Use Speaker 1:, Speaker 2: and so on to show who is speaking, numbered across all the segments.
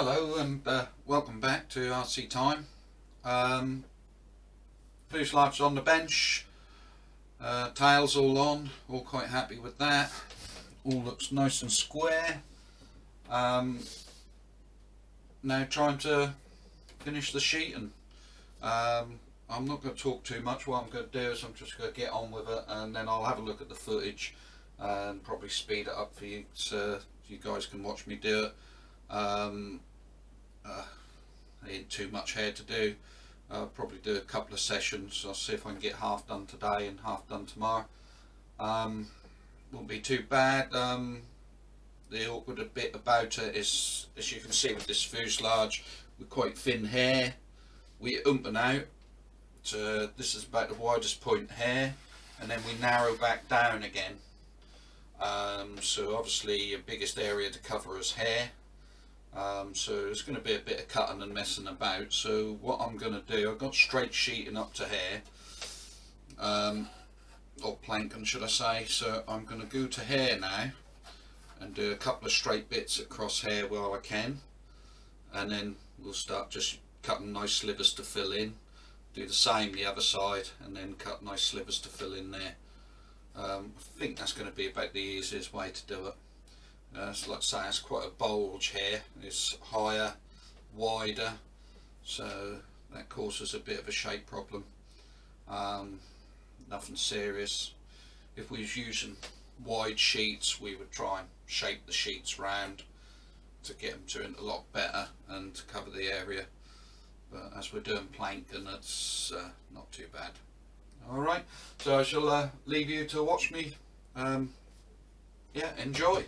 Speaker 1: Hello and welcome back to RC Time. Fuselage on the bench, tails all on, all quite happy with that. All looks nice and square. Now trying to finish the sheeting. I'm not going to talk too much. What I'm going to do is I'm just going to get on with it, and then I'll have a look at the footage and probably speed it up for you so you guys can watch me do it. Ain't too much here to do. I'll probably do a couple of sessions. I'll see if I can get half done today and half done tomorrow. Won't be too bad. The awkward bit about it is, as you can see with this fuselage, with quite thin hair, we and out. This is about the widest point here, and then we narrow back down again. So obviously your biggest area to cover is hair. So there's going to be a bit of cutting and messing about. So what I'm going to do, I've got straight sheeting up to here, or planking should I say. So I'm going to go to here now and do a couple of straight bits across here while I can, and then we'll start just cutting nice slivers to fill in. Do the same the other side, and then cut nice slivers to fill in there. I think that's going to be about the easiest way to do it. So like I say, it's quite a bulge here. It's higher, wider, so that causes a bit of a shape problem. Nothing serious. If we was using wide sheets, we would try and shape the sheets round to get them to a lot better and to cover the area. But as we're doing planking, it's not too bad. Alright, so I shall leave you to watch me. Yeah, enjoy.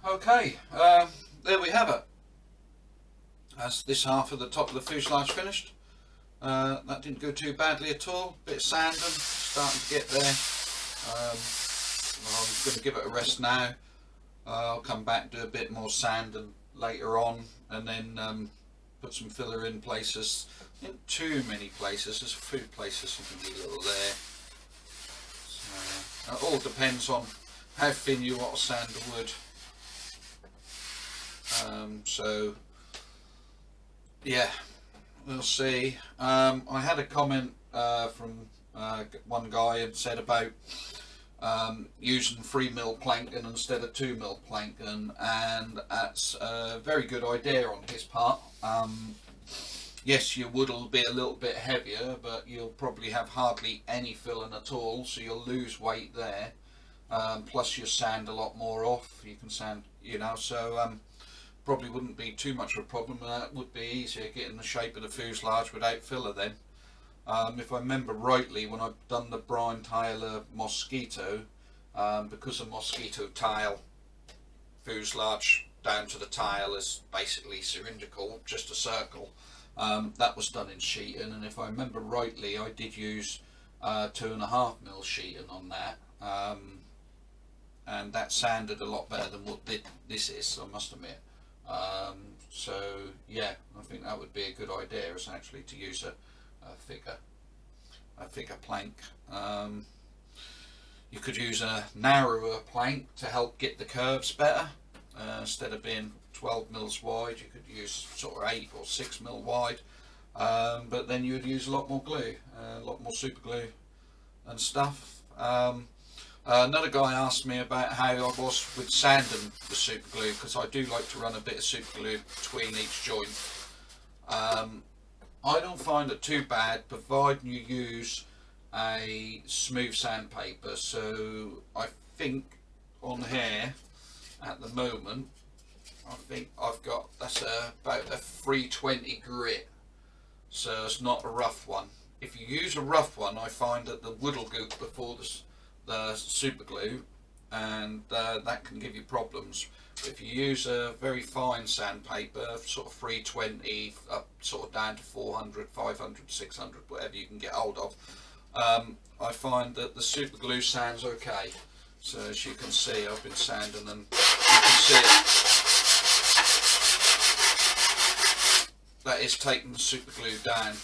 Speaker 1: Okay, there we have it. That's this half of the top of the fuselage finished. That didn't go too badly at all. Bit of sanding, starting to get there. I'm going to give it a rest now. I'll come back, do a bit more sanding later on, and then put some filler in places. In too many places. There's a few places that can be a little there. So, it all depends on how thin you want to sand the wood. So yeah, we'll see. I had a comment from one guy and said about using 3mm planking instead of 2mm planking, and that's a very good idea on his part. Yes, your wood will be a little bit heavier, but you'll probably have hardly any filling at all, so you'll lose weight there. Plus you sand a lot more off. You can sand, you know, so probably wouldn't be too much of a problem. It would be easier getting the shape of the fuselage without filler then. If I remember rightly, when I've done the Brian Tyler Mosquito, because the Mosquito tail fuselage down to the tail is basically cylindrical, just a circle, that was done in sheeting, and if I remember rightly, I did use 2.5mm sheeting on that, and that sanded a lot better than what this is, I must admit. So yeah, I think that would be a good idea, is actually to use a thicker plank. You could use a narrower plank to help get the curves better. Instead of being 12mm wide, you could use sort of 8 or 6mm wide, but then you would use a lot more glue, a lot more super glue and stuff. Another guy asked me about how I was with sanding the super glue, because I do like to run a bit of super glue between each joint. I don't find it too bad, providing you use a smooth sandpaper. So I think on here at the moment, I think I've got, that's about a 320 grit, so it's not a rough one. If you use a rough one, I find that the wood will go before the super glue, and that can give you problems. But if you use a very fine sandpaper, sort of 320 up sort of down to 400, 500, 600, whatever you can get hold of, I find that the super glue sands okay. So as you can see, I've been sanding, and you can see it, that is taking the super glue down,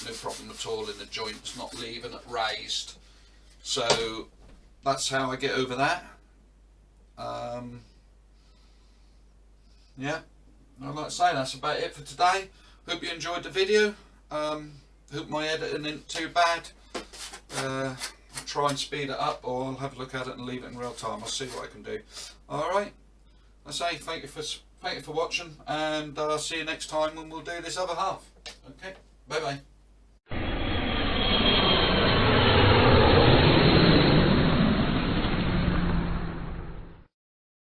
Speaker 1: no problem at all in the joint. It's not leaving it raised. So that's how I get over that. Yeah, I'd like to say that's about it for today. Hope you enjoyed the video. Hope my editing isn't too bad. I'll try and speed it up, or I'll have a look at it and leave it in real time. I'll see what I can do. Alright, I say thank you for watching, and I'll see you next time when we'll do this other half. Okay, bye bye.